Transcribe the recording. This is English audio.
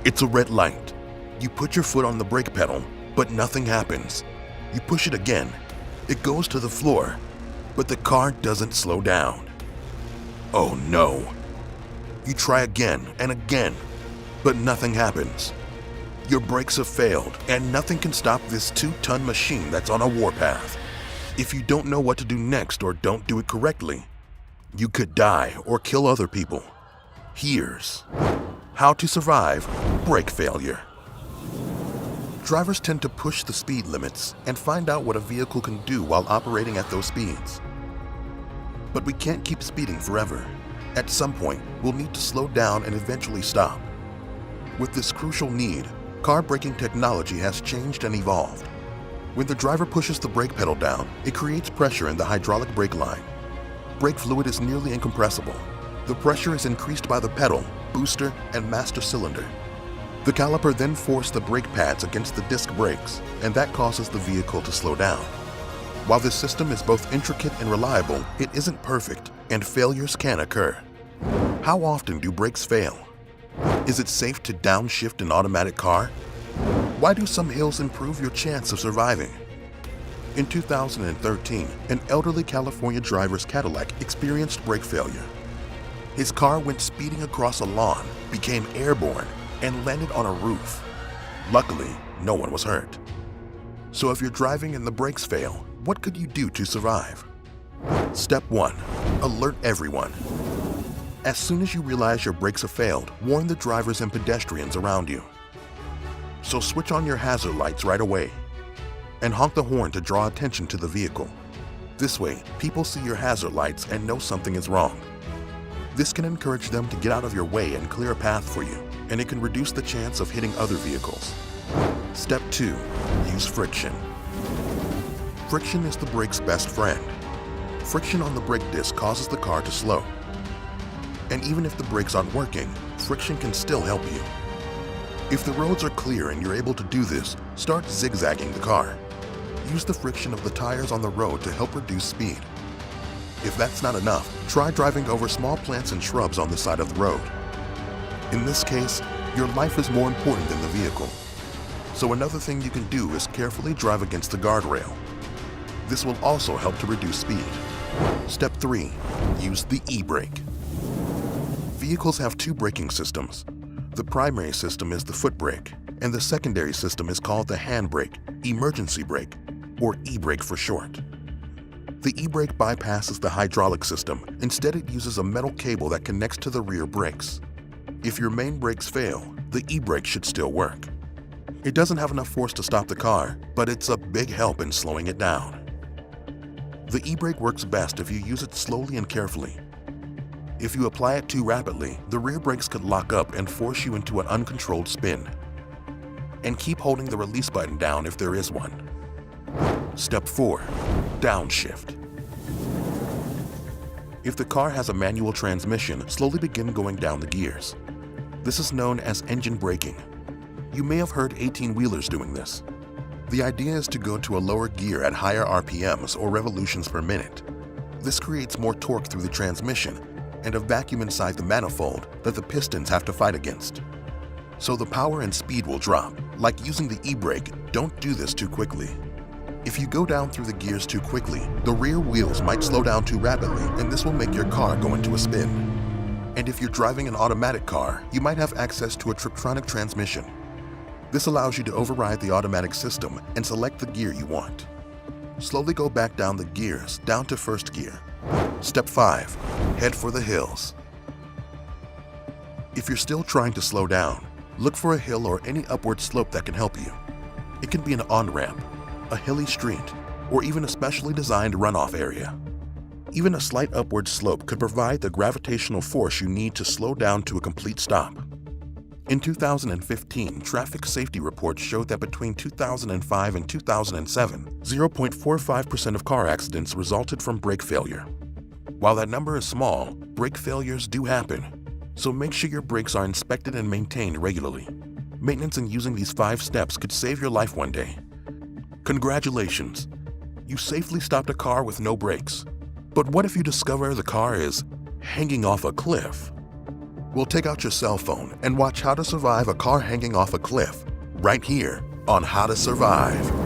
It's a red light. You put your foot on the brake pedal, but nothing happens. You push it again. It goes to the floor, but the car doesn't slow down. Oh no. You try again and again, but nothing happens. Your brakes have failed, and nothing can stop this 2-ton machine that's on a warpath. If you don't know what to do next or don't do it correctly, you could die or kill other people. Here's how to survive brake failure. Drivers tend to push the speed limits and find out what a vehicle can do while operating at those speeds. But we can't keep speeding forever. At some point, we'll need to slow down and eventually stop. With this crucial need, car braking technology has changed and evolved. When the driver pushes the brake pedal down, it creates pressure in the hydraulic brake line. Brake fluid is nearly incompressible. The pressure is increased by the pedal, booster, and master cylinder. The caliper then forces the brake pads against the disc brakes, and that causes the vehicle to slow down. While this system is both intricate and reliable, it isn't perfect, and failures can occur. How often do brakes fail? Is it safe to downshift an automatic car? Why do some hills improve your chance of surviving? In 2013, an elderly California driver's Cadillac experienced brake failure. His car went speeding across a lawn, became airborne, and landed on a roof. Luckily, no one was hurt. So if you're driving and the brakes fail, what could you do to survive? Step 1. Alert everyone. As soon as you realize your brakes have failed, warn the drivers and pedestrians around you. So switch on your hazard lights right away and honk the horn to draw attention to the vehicle. This way, people see your hazard lights and know something is wrong. This can encourage them to get out of your way and clear a path for you, and it can reduce the chance of hitting other vehicles. Step 2. Use friction. Friction is the brake's best friend. Friction on the brake disc causes the car to slow. And even if the brakes aren't working, friction can still help you. If the roads are clear and you're able to do this, start zigzagging the car. Use the friction of the tires on the road to help reduce speed. If that's not enough, try driving over small plants and shrubs on the side of the road. In this case, your life is more important than the vehicle. So another thing you can do is carefully drive against the guardrail. This will also help to reduce speed. Step 3. Use the e-brake. Vehicles have 2 braking systems. The primary system is the foot brake, and the secondary system is called the hand brake, emergency brake, or e-brake for short. The e-brake bypasses the hydraulic system. Instead, it uses a metal cable that connects to the rear brakes. If your main brakes fail, the e-brake should still work. It doesn't have enough force to stop the car, but it's a big help in slowing it down. The e-brake works best if you use it slowly and carefully. If you apply it too rapidly, the rear brakes could lock up and force you into an uncontrolled spin. And keep holding the release button down if there is one. Step 4. Downshift. If the car has a manual transmission, slowly begin going down the gears. This is known as engine braking. You may have heard 18-wheelers doing this. The idea is to go to a lower gear at higher RPMs or revolutions per minute. This creates more torque through the transmission and a vacuum inside the manifold that the pistons have to fight against. So the power and speed will drop. Like using the e-brake, don't do this too quickly. If you go down through the gears too quickly, the rear wheels might slow down too rapidly, and this will make your car go into a spin. And if you're driving an automatic car, you might have access to a Triptronic transmission. This allows you to override the automatic system and select the gear you want. Slowly go back down the gears, down to first gear. Step 5. Head for the hills. If you're still trying to slow down, look for a hill or any upward slope that can help you. It can be an on-ramp, a hilly street, or even a specially designed runoff area. Even a slight upward slope could provide the gravitational force you need to slow down to a complete stop. In 2015, traffic safety reports showed that between 2005 and 2007, 0.45% of car accidents resulted from brake failure. While that number is small, brake failures do happen, so make sure your brakes are inspected and maintained regularly. Maintenance and using these 5 steps could save your life one day. Congratulations! You safely stopped a car with no brakes. But what if you discover the car is hanging off a cliff? We'll take out your cell phone and watch how to survive a car hanging off a cliff right here on How to Survive.